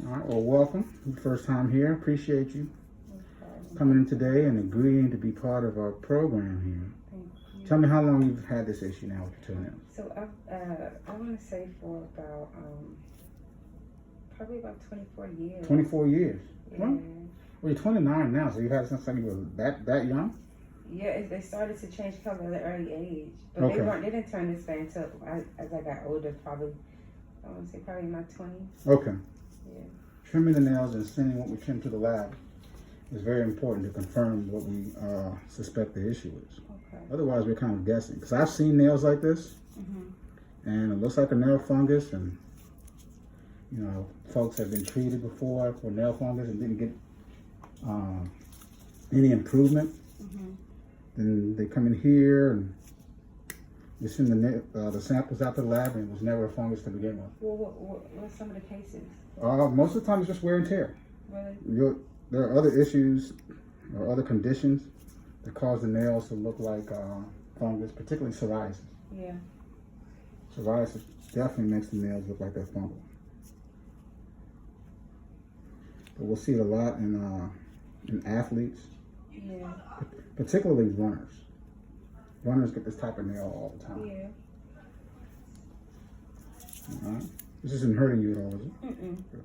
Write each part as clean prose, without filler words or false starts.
All right, well, welcome. First time here. Appreciate you coming in today and agreeing to be part of our program here. Thank you. Tell me how long you've had this issue now with your toenails. So I want to say for about probably about 24 years. 24 years. Yeah. Well, you're 29 now, so you've had it since you were that young? Yeah, they started to change color at an early age, but Okay. they didn't turn this way until as I got older. Probably I want to say probably in my 20s. Okay. Yeah. Trimming the nails and sending what we trim to the lab is very important to confirm what we suspect the issue is. Okay. Otherwise, we're kind of guessing. Because I've seen nails like this, and it looks like a nail fungus, and you know, folks have been treated before for nail fungus and didn't get any improvement. Then they come in here and we send the samples out to the lab, and it was never a fungus to begin with. Well, what are some of the cases? Most of the time, it's just wear and tear. Really? There are other issues or other conditions that cause the nails to look like fungus, particularly psoriasis. Yeah. Psoriasis definitely makes the nails look like they're fungal. But we'll see it a lot in athletes, Yeah. particularly runners. Runners get this type of nail all the time. Yeah. All right. This isn't hurting you at all, is it? Good.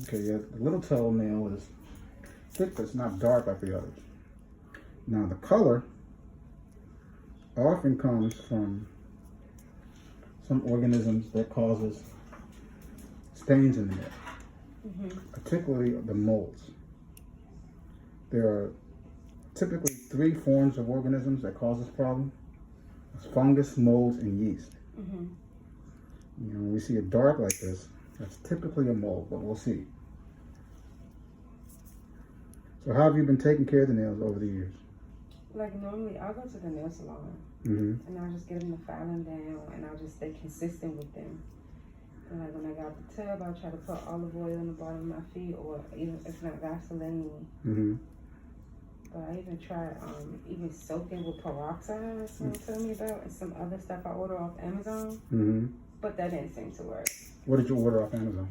Okay, yeah, the little toenail is thick, but it's not dark like the others. Now, the color often comes from some organisms that causes stains in the nail, particularly the molds. There are typically 3 forms of organisms that cause this problem. It's fungus, molds, and yeast. You know, when we see it dark like this, that's typically a mold, but we'll see. So how have you been taking care of the nails over the years? Like normally, I'll go to the nail salon and I'll just get them to file them down, and I'll just stay consistent with them. And like when I got the tub, I'll try to put olive oil on the bottom of my feet, or even if not Vaseline. But I even tried even soaking with peroxide, someone told me about, and some other stuff I ordered off Amazon. But that didn't seem to work. What did you order off Amazon?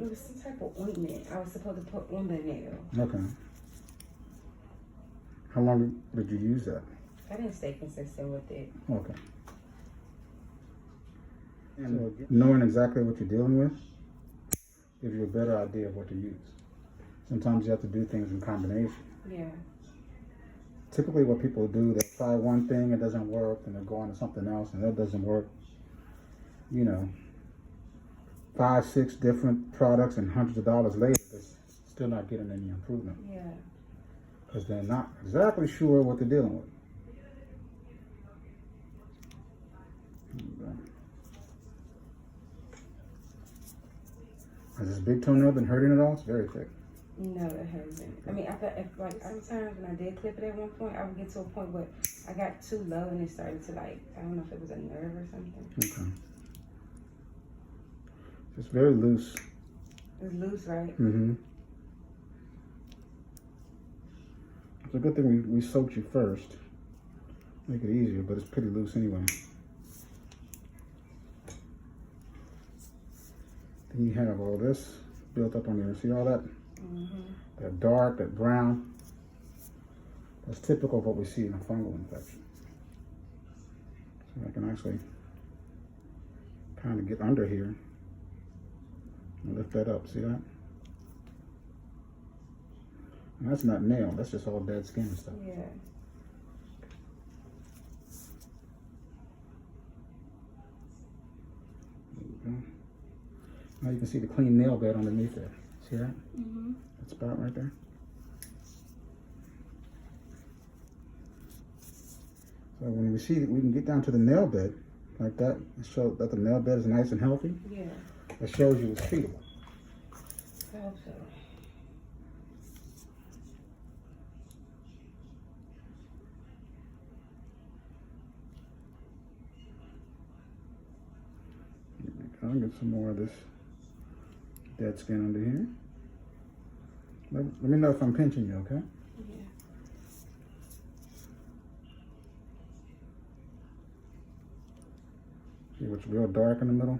It was some type of ointment I was supposed to put on the nail. Okay. How long did you use that? I didn't stay consistent with it. Okay. And so knowing exactly what you're dealing with gives you a better idea of what to use. Sometimes you have to do things in combination. Yeah. Typically what people do, they try one thing, it doesn't work, and they go on to something else, and that doesn't work. You know, 5, 6 different products and hundreds of dollars later, they're still not getting any improvement. Yeah. Because they're not exactly sure what they're dealing with. Has this big toenail been hurting at all? It's very thick. No, it hasn't. I mean, I thought sometimes when I did clip it at one point, I would get to a point where I got too low and it started to I don't know if it was a nerve or something. Okay. It's very loose. It's loose, right? It's a good thing we soaked you first. Make it easier, but it's pretty loose anyway. Then you have all this built up on there. See all that? That dark, that brown. That's typical of what we see in a fungal infection. So I can actually kind of get under here and lift that up. See that? And that's not nail. That's just all dead skin and stuff. Yeah. There we go. Now you can see the clean nail bed underneath there. See that? That spot right there. So when we see that we can get down to the nail bed like that, and show that the nail bed is nice and healthy. Yeah. It shows you it's treatable. I hope so. I'll get some more of this dead skin under here. Let me know if I'm pinching you, okay? Yeah. See what's real dark in the middle?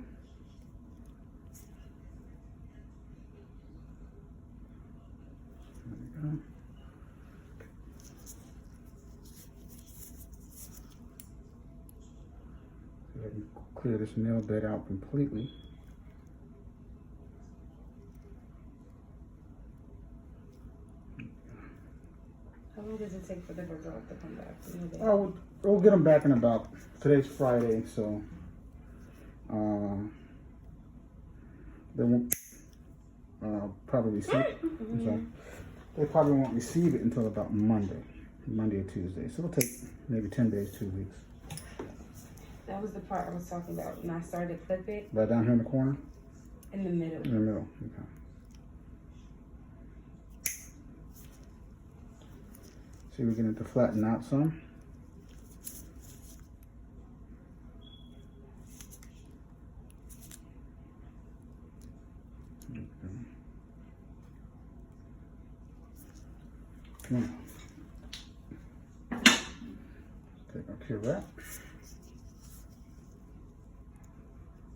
There we go. So I can clear this nail bed out completely. How long does it take for the result to come back? Oh, we'll get them back in about, today's Friday, so they won't probably receive it. So they probably won't receive it until about Monday or Tuesday. So it'll take maybe 10 days, 2 weeks. That was the part I was talking about when I started to clip it. Right down here in the corner? In the middle. In the middle, okay. See, we're getting it to flatten out some. Come on. Take our cure wrap.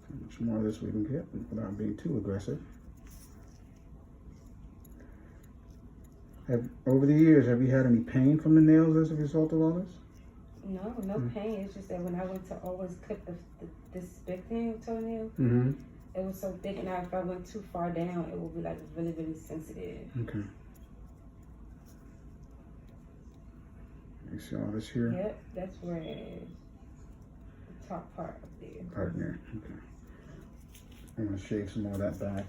How much more of this we can get without being too aggressive. Over the years, have you had any pain from the nails as a result of all this? No pain. It's just that when I went to always clip this big thing toenail, it was so thick, and now if I went too far down, it would be like really, really sensitive. Okay. You see all this here? Yep, that's where it is. The top part up there. Part there, okay. I'm gonna shave some more of that back.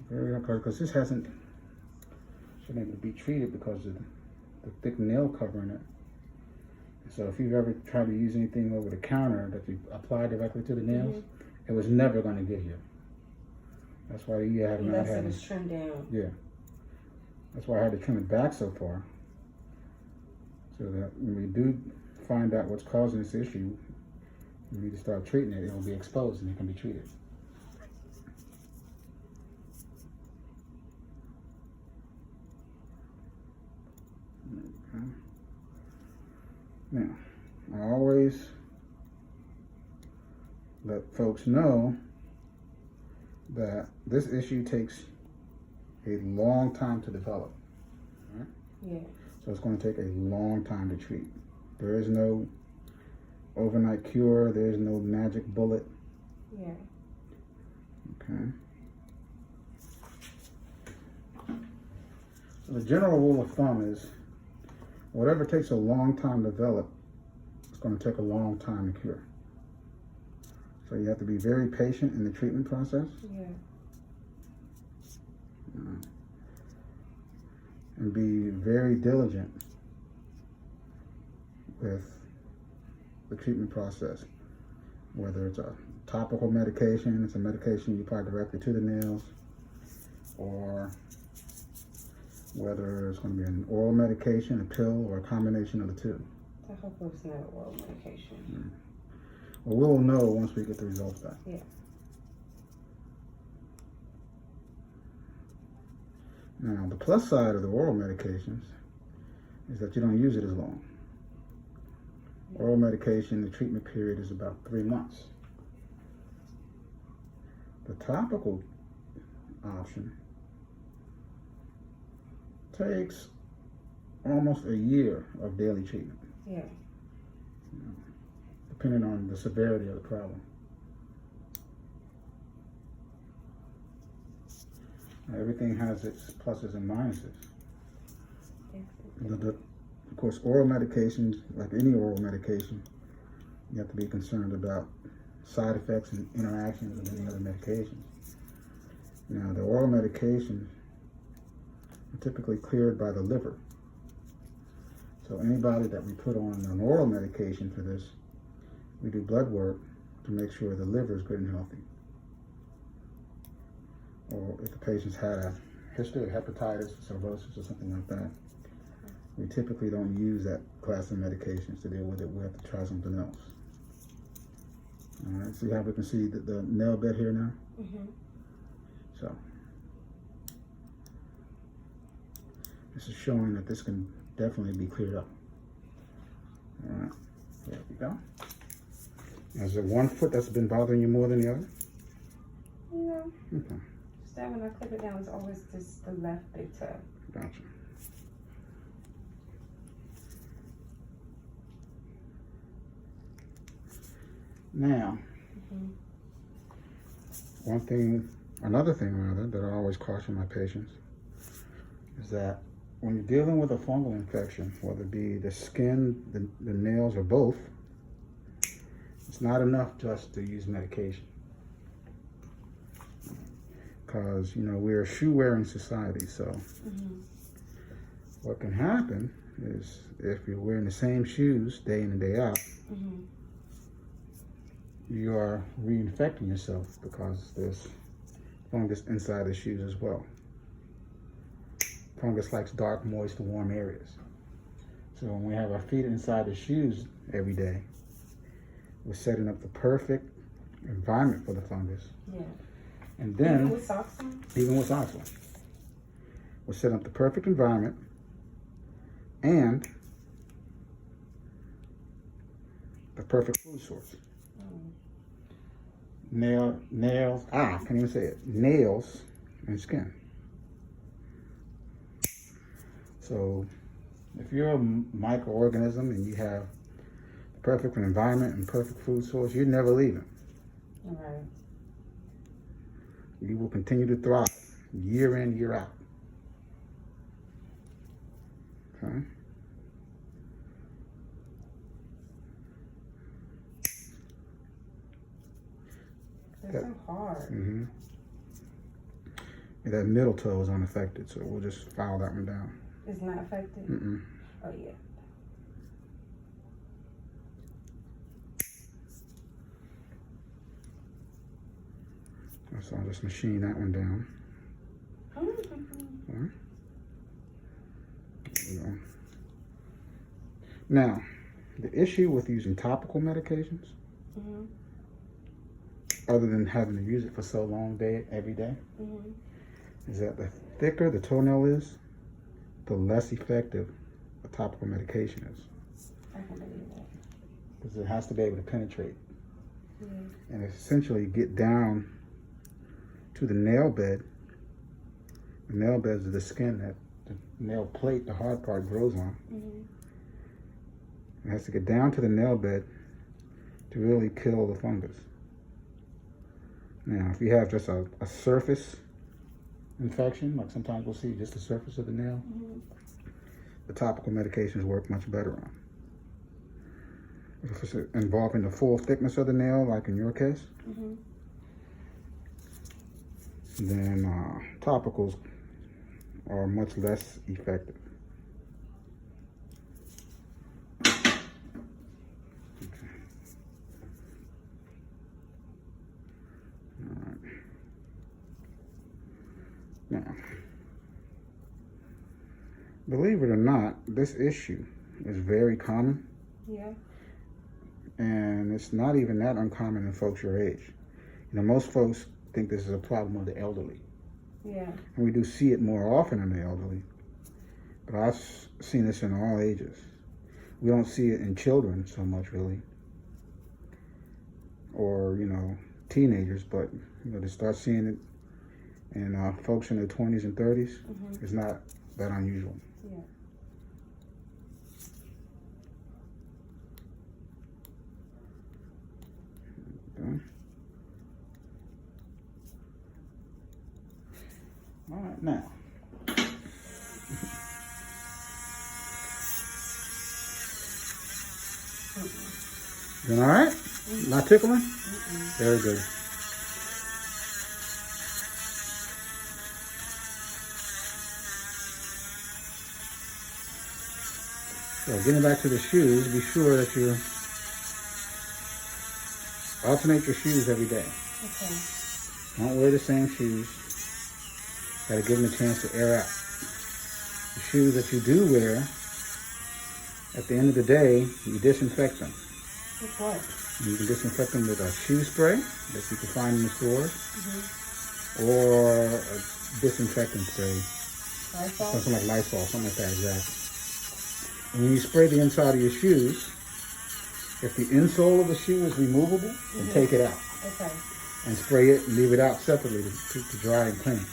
Very hard, because this hasn't been able to be treated because of the thick nail covering it. So if you've ever tried to use anything over the counter that you apply directly to the nails, it was never going to get here. That's why you have not had it was trimmed down. Yeah. That's why I had to trim it back so far. So that when we do find out what's causing this issue, we need to start treating it. It will be exposed and it can be treated. Okay. Now, I always let folks know that this issue takes a long time to develop. Right? Yeah. So it's going to take a long time to treat. There is no overnight cure. There is no magic bullet. Yeah. Okay. So the general rule of thumb is whatever takes a long time to develop, it's going to take a long time to cure. So you have to be very patient in the treatment process. Yeah. And be very diligent with the treatment process. Whether it's a topical medication, it's a medication you apply directly to the nails, or whether it's going to be an oral medication, a pill, or a combination of the two. I hope it's not an oral medication. Well, we'll know once we get the results back. Yeah. Now, the plus side of the oral medications is that you don't use it as long. Oral medication, the treatment period is about 3 months. The topical option takes almost a year of daily treatment. Yeah. Depending on the severity of the problem. Everything has its pluses and minuses. Of course, oral medications, like any oral medication, you have to be concerned about side effects and interactions with any other medications. Now, the oral medications are typically cleared by the liver. So anybody that we put on an oral medication for this, we do blood work to make sure the liver is good and healthy. Or if the patient's had a history of hepatitis, cirrhosis, or something like that, we typically don't use that class of medications to deal with it. We have to try something else. All right, see how we can see the nail bed here now? So this is showing that this can definitely be cleared up. All right, there we go. Is there one foot that's been bothering you more than the other? No. Okay. Just that when I clip it down, it's always just the left big toe. Gotcha. Now, another thing rather, that I always caution my patients is that when you're dealing with a fungal infection, whether it be the skin, the nails, or both, it's not enough just to use medication. Because, you know, we're a shoe-wearing society, so what can happen is if you're wearing the same shoes day in and day out, you are reinfecting yourself because there's fungus inside the shoes as well. Fungus likes dark, moist, warm areas. So when we have our feet inside the shoes every day, we're setting up the perfect environment for the fungus. Yeah. And then, even with socks on? Even with socks on. We're setting up the perfect environment and the perfect food source. Nails, I can't even say it. Nails and skin. So if you're a microorganism and you have the perfect environment and perfect food source, you're never leaving. All right. You will continue to thrive year in, year out. Okay? They're so hard. And that middle toe is unaffected, so we'll just file that one down. It's not affected? Oh, yeah. So I'll just machine that one down. There we go. Now, the issue with using topical medications, other than having to use it for so long every day, is that the thicker the toenail is, the less effective a topical medication is. I can believe that. Because it has to be able to penetrate and essentially get down to the nail bed. The nail beds are the skin that the nail plate, the hard part, grows on. It has to get down to the nail bed to really kill the fungus. Now, if you have just a surface infection, like sometimes we'll see just the surface of the nail, the topical medications work much better on. If it's involving the full thickness of the nail, like in your case, then topicals are much less effective. Now, believe it or not, this issue is very common. Yeah. And it's not even that uncommon in folks your age. You know, most folks think this is a problem of the elderly. Yeah. And we do see it more often in the elderly. But I've seen this in all ages. We don't see it in children so much, really. Or, you know, teenagers, but, you know, to start seeing it in folks in their 20s and 30s, it's not that unusual. Yeah. Okay. All right, now. Doing all right? Not tickling? Very good. So getting back to the shoes, be sure that you alternate your shoes every day. Okay. Don't wear the same shoes. Gotta give them a chance to air out. The shoes that you do wear, at the end of the day, you disinfect them. With what? You can disinfect them with a shoe spray that you can find in the stores. or a disinfectant spray. Lysol? Something like Lysol, something like that, exactly. And when you spray the inside of your shoes, if the insole of the shoe is removable, then take it out. Okay. And spray it and leave it out separately to dry and clean.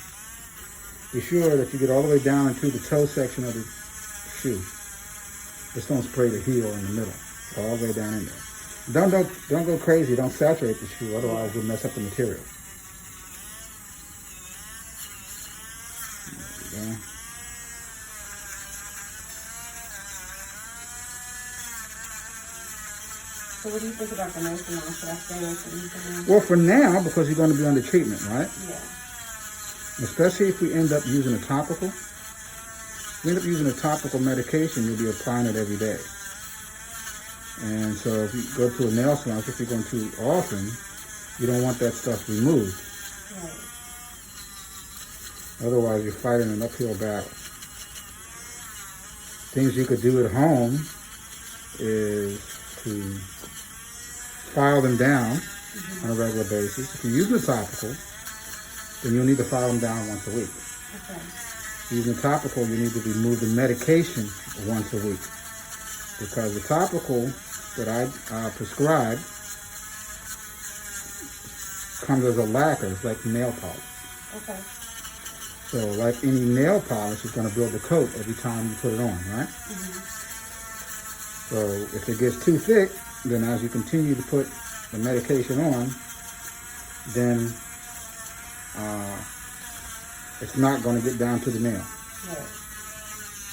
Be sure that you get all the way down into the toe section of the shoe. Just don't spray the heel in the middle. All the way down in there. Don't go crazy. Don't saturate the shoe, otherwise you'll mess up the material. There we go. So what do you think about the nail salon? Should I stay away from these? Well, for now, because you're going to be under treatment, right? Yeah. Especially if we end up using a topical. If we end up using a topical medication, you'll be applying it every day. And so if you go to a nail salon, if you're going too often, you don't want that stuff removed. Right. Otherwise, you're fighting an uphill battle. Things you could do at home is to file them down on a regular basis. If you're using a topical, then you'll need to file them down once a week. Okay. Using a topical, you need to remove the medication once a week. Because the topical that I prescribe comes as a lacquer. It's like nail polish. Okay. So like any nail polish, it's going to build a coat every time you put it on, right? So if it gets too thick, then as you continue to put the medication on, then it's not going to get down to the nail. Right.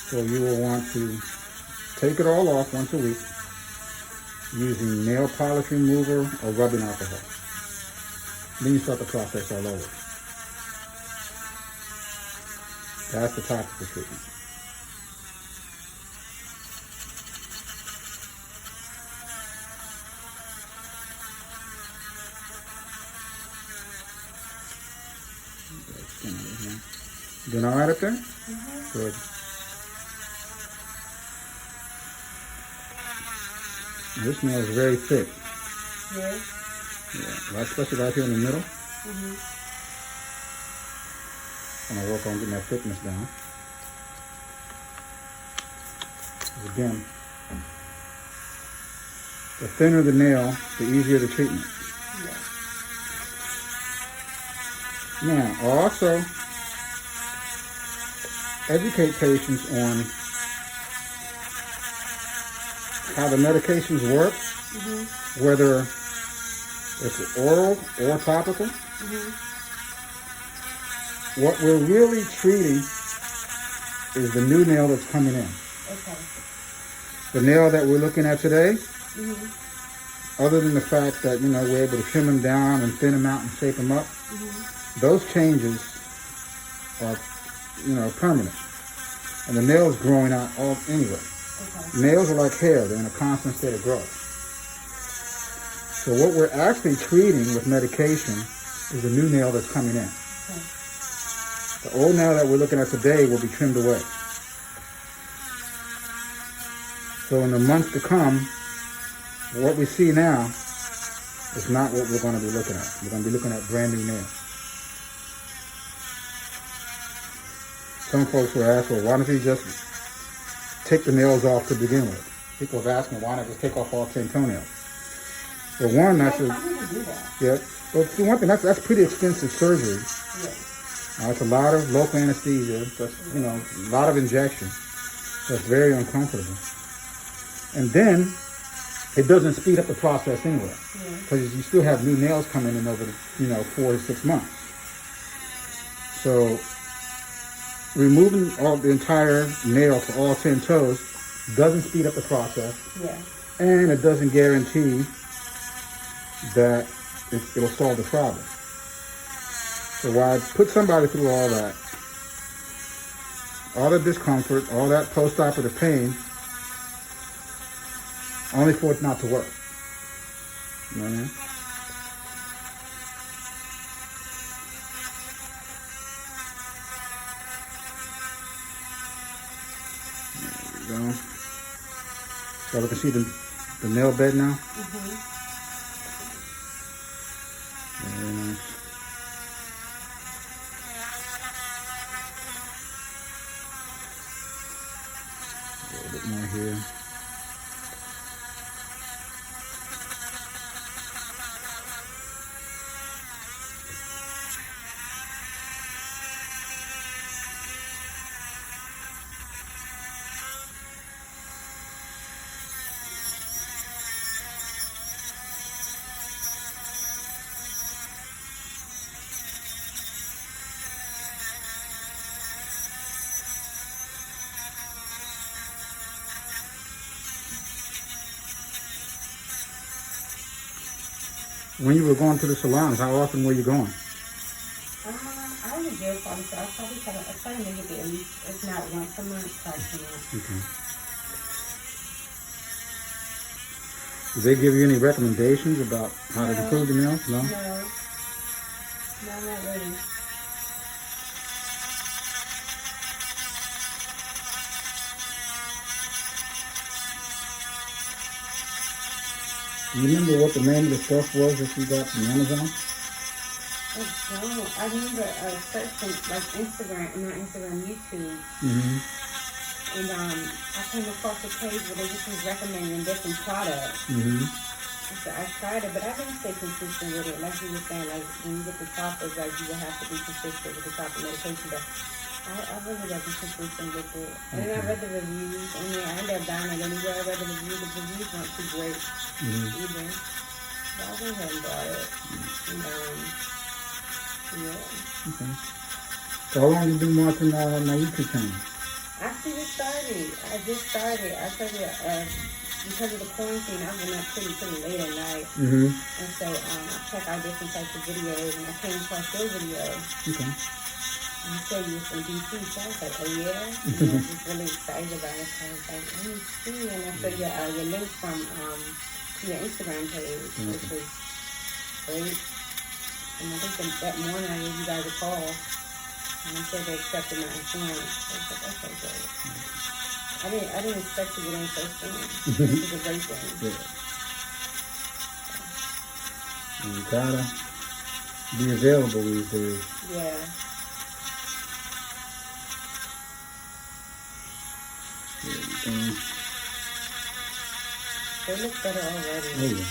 So you will want to take it all off once a week using nail polish remover or rubbing alcohol. Then you start the process all over. That's the topical treatment. Doing all right up there? Good. This nail is very thick. Yeah. Yeah, especially right here in the middle. I'm gonna work on getting that thickness down. Again, the thinner the nail, the easier the treatment. Yeah. Now, also educate patients on how the medications work, whether it's oral or topical. What we're really treating is the new nail that's coming in. Okay. The nail that we're looking at today, other than the fact that, we're able to trim them down and thin them out and shape them up, those changes are, permanent. And the nail's growing out all anyway. Okay. Nails are like hair. They're in a constant state of growth. So what we're actually treating with medication is the new nail that's coming in. Okay. The old nail that we're looking at today will be trimmed away. So in the months to come, what we see now is not what we're going to be looking at. We're going to be looking at brand new nails. Some folks will ask, well, why don't you just take the nails off to begin with? People have asked me, why not just take off all 10 toenails? Well, one, that's How do you do that? yeah. Well, see, one thing, that's pretty expensive surgery. Yeah. It's a lot of local anesthesia, just, a lot of injection. So it's very uncomfortable. And then, it doesn't speed up the process anyway. Because you still have new nails coming in over, 4 to 6 months. So, removing all the entire nail for all 10 toes doesn't speed up the process. Yeah. And it doesn't guarantee that it'll solve the problem. So why put somebody through all that, all the discomfort, all that post-operative pain, only for it not to work? You know what I mean? There we go. So we can see the nail bed now. Very nice. bit more here. When you were going to the salons, how often were you going? I was a jail probably, so I try to make it at least, if not once a month, twice a month. Okay. Did they give you any recommendations about how to improve the nails? No? No, not really. Do you remember what the name of the stuff was that you got from Amazon? I remember searching like YouTube. Mm-hmm. And I came across a page where they just was recommending different products. Mm-hmm. So I tried it, but I didn't stay consistent with it. Like you were saying, like when you get the toppers, like you would have to be consistent with the top of medication. But I really wasn't consistent with it. And then I read the reviews, and then I ended up buying it anyway. I read the reviews. The reviews weren't too great either. But I went ahead and bought it. And yeah. Okay. So how long have you been watching my YouTube channel? Actually, I just started. I started because of the quarantine. I've been up pretty late at night, and so I check out different types of videos, and I came across your video. Okay. And you said you were from DC, so I was like, oh yeah, and I was just really excited about it. So I was like, let me see, and I saw your link from your Instagram page, which was great. And I think that morning I gave you guys a call. And they said they accepted my insurance. I was like, okay, great. I didn't expect to get in so soon. Which is a great thing. Yeah. You gotta be available these days. Yeah. They look better already. Oh, yeah.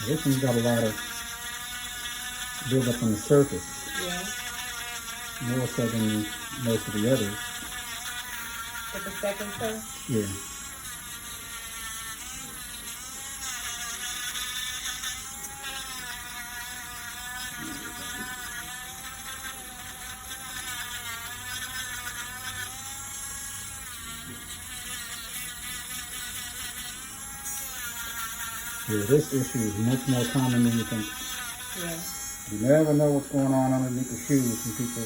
This one's got a lot of build up on the surface. Yeah. More so than most of the others. With the second toe? Yeah. Yeah, this issue is much more common than you think. Yeah. You never know what's going on underneath the shoes when people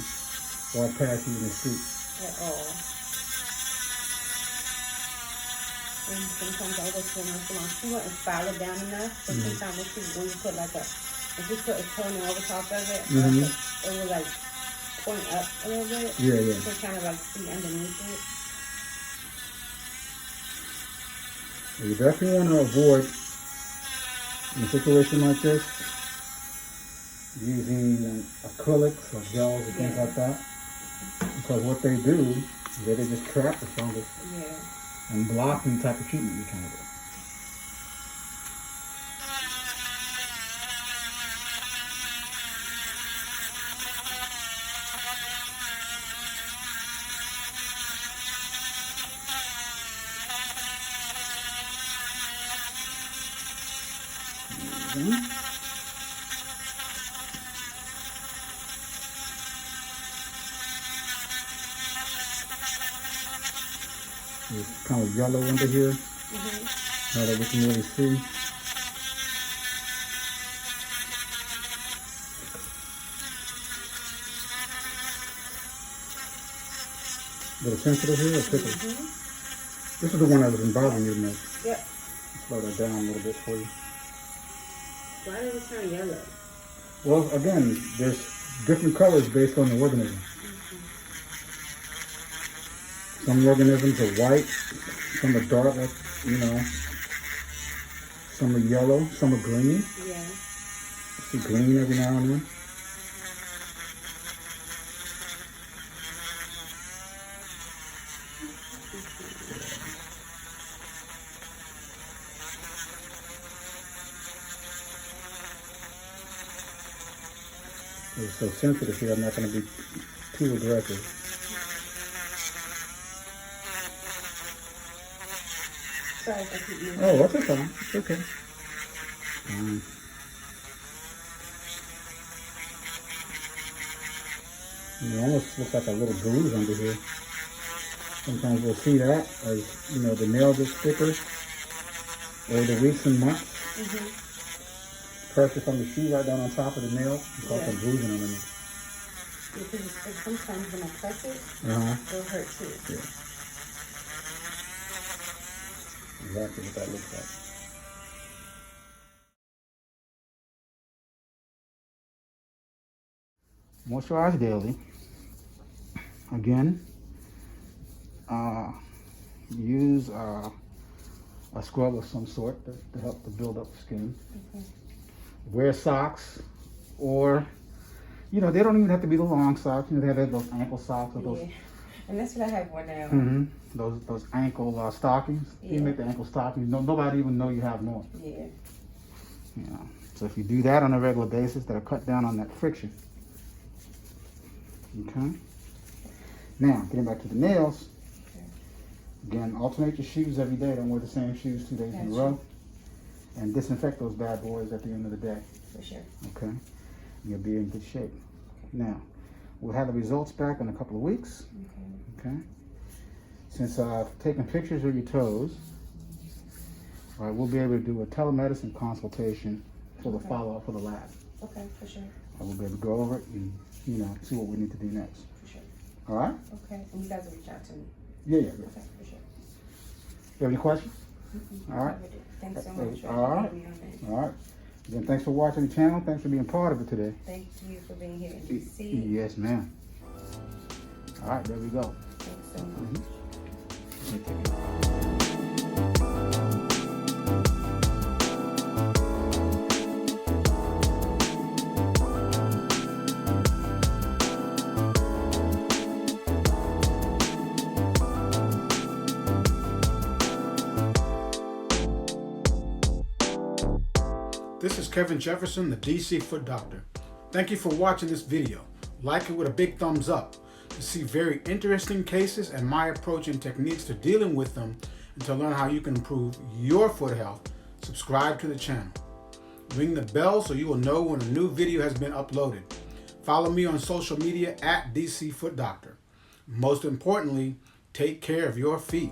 walk past you in the street. At all. And sometimes I go to a salon. She wouldn't file it down enough. But sometimes when you put like if you put a toenail over top of it, it will like point up a little bit. Yeah. You can kind of like see underneath it. You definitely want to avoid, in a situation like this, using acrylics or gels or things like that. Because what they do is they just trap the fungus and block any type of treatment you're trying to do. It's kind of yellow under here, now that we can really see. A little sensitive here, or tickle? This is the one that was bothering you the most. Yep. Slow that down a little bit for you. Why did it turn yellow? Well, again, there's different colors based on the organism. Some organisms are white, some are dark, like, you know, some are yellow, some are green. Yeah. See green every now and then. It's so sensitive here, I'm not going to be too aggressive. Sorry if I keep moving. Oh, that's okay. It's okay. It almost looks like a little bruise under here. Sometimes we'll see that as, you know, the nail gets thicker over the weeks and months. Pressure from the shoe right down on top of the nail. It's called some bruising underneath. Because sometimes when I press it, it'll hurt too. Yeah. Exactly what that looks like. Moisturize daily. Again, use a scrub of some sort to help to build up the skin. Wear socks, or, you know, they don't even have to be the long socks. You know, they have those ankle socks or those. Yeah. And that's what I have one now. Those ankle stockings. Yeah. You make the ankle stockings. Nobody even know you have more. Yeah. You know, so if you do that on a regular basis, that'll cut down on that friction. Okay. Now, getting back to the nails. Again, alternate your shoes every day. Don't wear the same shoes 2 days in a row. And disinfect those bad boys at the end of the day. For sure. Okay. You'll be in good shape. Now, we'll have the results back in a couple of weeks. Okay. Since I've taken pictures of your toes, all right, we'll be able to do a telemedicine consultation for the follow-up for the lab. Okay, for sure. And we'll be able to go over it and, you know, see what we need to do next. For sure. All right? Okay. And you guys will reach out to me. Yeah. Okay, for sure. You have any questions? All right. Thanks so much. All right. All right. Again, thanks for watching the channel. Thanks for being part of it today. Thank you for being here in DC. Yes, ma'am. All right, there we go. Thanks so much. This is Kevin Jefferson, the DC Foot Doctor. Thank you for watching this video. Like it with a big thumbs up. To see very interesting cases and my approach and techniques to dealing with them, and to learn how you can improve your foot health, subscribe to the channel. Ring the bell so you will know when a new video has been uploaded. Follow me on social media at DC Foot Doctor. Most importantly, take care of your feet.